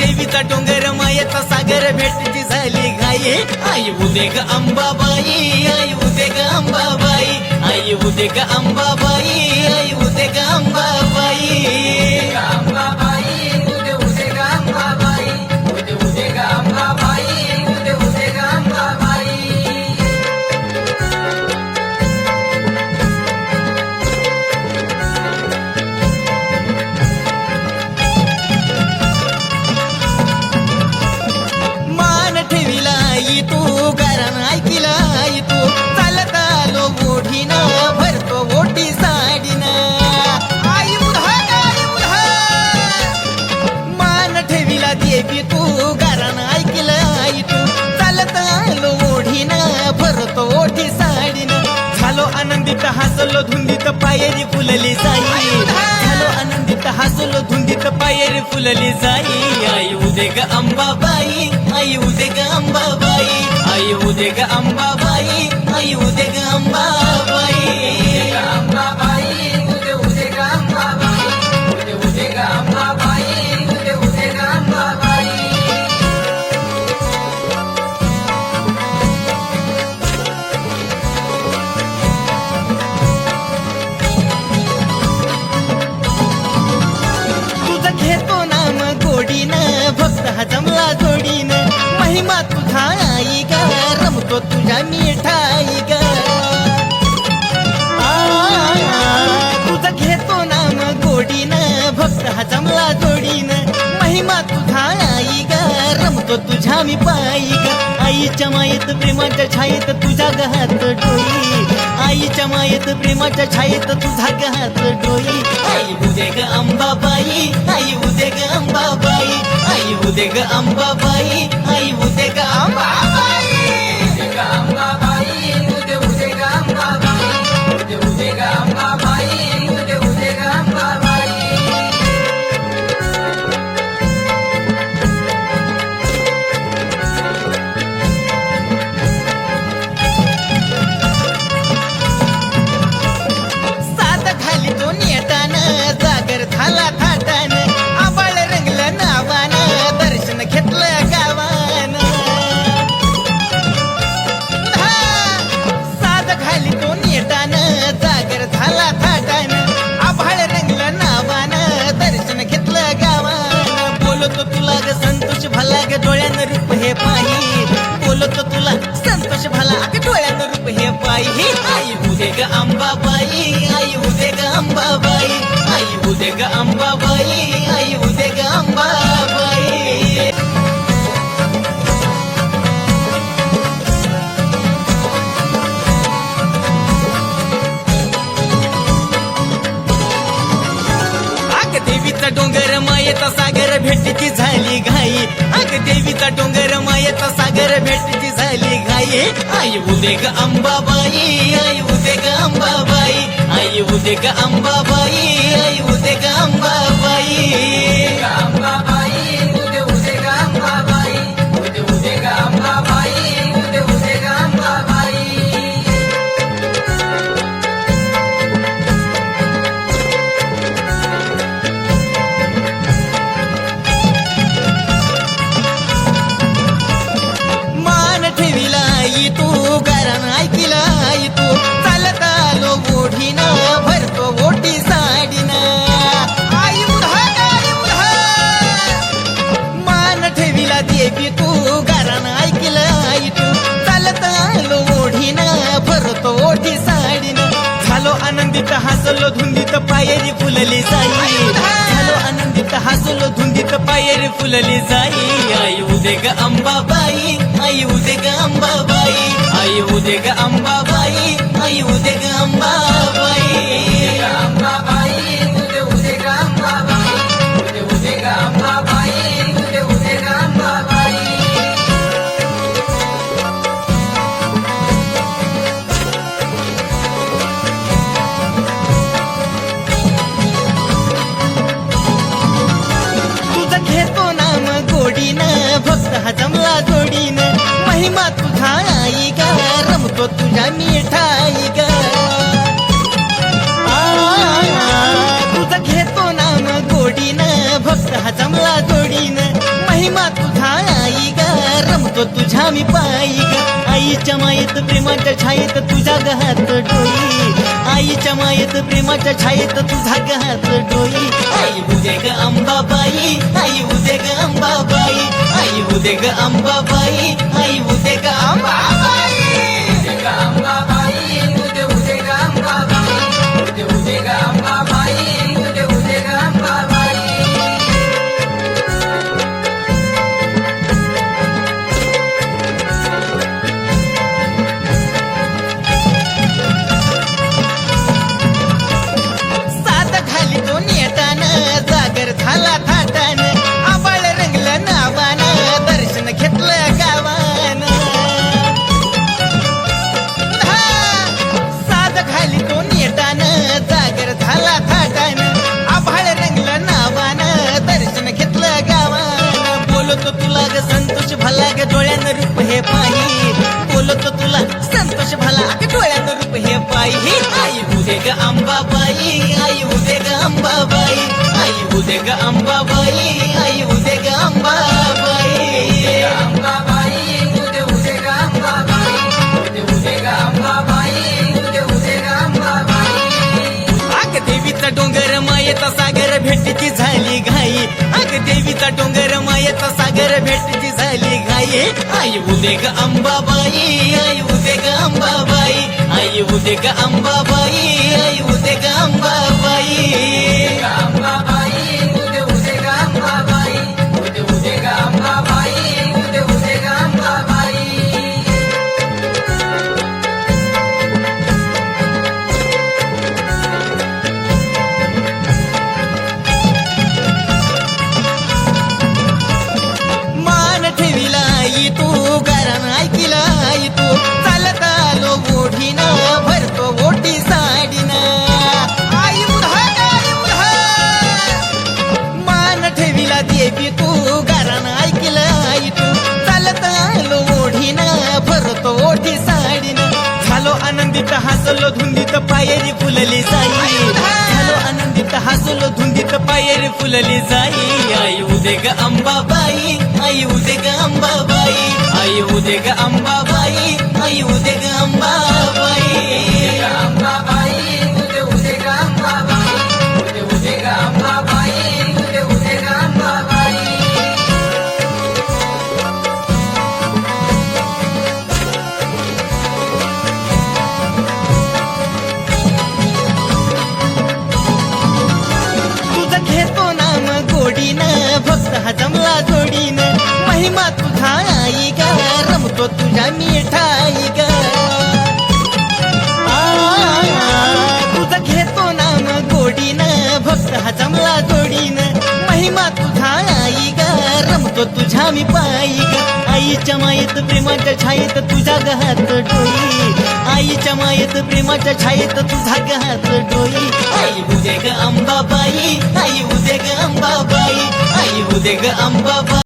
देवीचा डोंगर मायेचा सागर भेटची झाली घाई आई उदे ग अंबाबाई आई उदे ग अंबाबाई आई उदे ग अंबाबाई आई उदे ग अंबाबाई अंबाबाई उदे उदे ग अंबाबाई उदे उदे ग अंबाबाई उदे उदे ग अंबाबाई मान ठेविला आई तू कारण ऐकिला आई तू चालत आलो ओढीना भरतो ओटी साडीना आई उधा आई उधा मान ठेविला देवी तू कारण ऐकिला आई तू चालत आलो ओढीना भरतो ओटी साडीना झालो आनंदित हसलो धुंदीत पायरी फुलली जाई झालो आनंदित हसलो धुंदीत पायरी फुलली जाई आई उदे ग अंबाबाई आई उदे ग अंबाबाई आई उदे ग अंबाबाई आई उदे ग अंबाबाई अंबाबाई उदे उदे ग अंबाबाई उदे उदे ग अंबाबाई उदे उदे ग अंबाबाई तुझं घेतो नाम गोडीनं भक्त हा जमला जोडीनं महिमा तुझा आई ग रमतो तुझ्या मिठाई ग तुझं घेतो नाम गोडीनं भक्त हा जमला जोडीनं महिमा तुझा आई ग रमतो तुझ्या मी पायी ग आईच्या मायेत प्रेमाच्या छायेत तुझ्या गहात डोई आईच्या मायेत प्रेमाच्या छायेत तुझा गहात डोई आई उदे ग अंबाबाई आई उदे ग अंबाबाई आई उदे ग अंबाबाई आई उदे ग अंबाबाई उदे ग अंबाबाई उदे उदे ग अंबाबाई उदे उदे ग अंबाबाई उदे उदे ग अंबाबाई सात खाली तो नेटानं जागर झाला थाटानं आबाळ रंगलं नावानं दर्शन घेतलं गावानं सात खाली तो नेटानं जागर झाला थाटानं आभाळ रंगलं नावानं दर्शन घेतलं गावानं बोलतो तुला ग संतोष भला ग डोळ्यानं रूप हे पाही बोलतो तुला संतोष भला ग डोळ्यानं रूप हे पाही आई उदे ग अंबाबाई आई उदे ग अंबाबाई आई उदे ग अंबाबाई आई उदे ग अंबाबाई अग देवीचा डोंगर मायेचा सागर भेटची झाली घाई अग देवीचा डोंगर मायेचा सागर भेटची झाली घाई आई उदे ग अंबाबाई आई उदे ग अंबाबाई आई उदे ग अंबाबाई आई उदे ग अंबाबाई अंबाबाई उदे उदे ग अंबाबाई उदे उदे ग अंबाबाई उदे उदे ग अंबाबाई मान ठेविला आई तू कारण ऐकिला आई तू चालत आलो ओढीना भरतो ओटी साडीना आई उधा आई उधा मान ठेविला देवी तू कारण ऐकिला आई तू चालत आलो ओढीना भरतो ओटी साडीना झालो आनंदित हसलो धुंदीत पायरी फुलली जाई झालो आनंदित हसलो धुंदीत पायरी फुलली जाई आई उदे ग अंबाबाई आई उदे ग अंबाबाई आई उदे ग अंबाबाई आई उदे ग अंबाबाई अंबाबाई उदे उदे ग अंबाबाई उदे उदे ग अंबाबाई उदे उदे ग अंबाबाई तुझं घेतो नाम गोडीनं भक्त हा जमला जोडीनं महिमा तुझा आई ग रमतो तुझ्या मिठाई ग तुझं घेतो नाम गोडीनं भक्त हा जमला जोडीनं रमतो तुझ्या मी पायी ग आईच्या मायेत प्रेमाच्या छायेत तुझ्या गहात डोई आईच्या मायेत प्रेमाच्या छायेत तुझा गहात डोई आई उदे ग अंबाबाई आई उदे ग अंबाबाई आई उदे ग अंबाबाई आई उदे ग अंबाबाई उदे ग अंबाबाई उदे उदे ग अंबाबाई उदे उदे ग अंबाबाई उदे उदे ग अंबाबाई सात खाली तो नेटानं जागर झाला थाटानं आबाळ रंगलं नावानं दर्शन घेतलं गावानं सात खाली तो नेटानं जागर झाला थाटानं आभाळ रंगलं नावानं दर्शन घेतलं गावानं बोलतो तुला ग संतोष भला ग डोळ्यानं रूप हे पाही बोलतो तुला संतोष भला ग डोळ्यानं रूप हे पाही आई उदे ग अंबाबाई आई उदे ग अंबाबाई आई उदे ग अंबाबाई आई उदे ग अंबाबाई अंबाबाई उदे उदे ग अंबाबाई उदे उदे ग अंबाबाई उदे उदे ग अंबाबाई अग देवीचा डोंगर मायेचा सागर भेटीची झाली घाई अग देवीचा डोंगर मायेचा सागर भेटीची झाली घाई आई उदे ग अंबाबाई आई उदे ग अंबाबाई आई उदे ग अंबाबाई आई उदे ग अंबाबाई अंबाबाई उदे उदे ग अंबाबाई उदे उदे ग अंबाबाई उदे उदे ग अंबाबाई मान ठेविला आई तू गारान ऐकिला आई तू चालत आलो ओढीनं भरतो ओटी साडीनं आई उधा आई उधा मान ठेविला देवी तू गारान ऐकिला आई तू चालत आलो ओढीनं भरतो ओठी साडीनं झालो आनंदित हसलो धुंदीत पायरी फुलली जाई झालो आनंदित हसलो धुंदीत पायरी फुलली जाई आई उदे ग अंबाबाई आई उदे ग अंबाबाई आई उदे ग अंबाबाई आई उदे ग अंबाबाई अंबाबाई उदे उदे ग अंबाबाई उदे उदे ग अंबाबाई उदे उदे ग अंबाबाई तुझं घेतो नाम गोडीनं भक्त हा जमला जोडीनं महिमा तुझा आई ग रमतो तुझ्या मिठाई ग तुझं घेतो नाम गोडीनं भक्त हा जमला जोडीनं महिमा तुझा आई ग रमतो तुझ्या मी पायी ग आईच्या मायेत प्रेमाच्या छायेत तुझ्या गहात डोई आईच्या मायेत प्रेमाच्या छायेत तुझा गहात डोई आई उदे ग अंबाबाई आई उदे ग अंबाबाई आई उदे ग अंबाबाई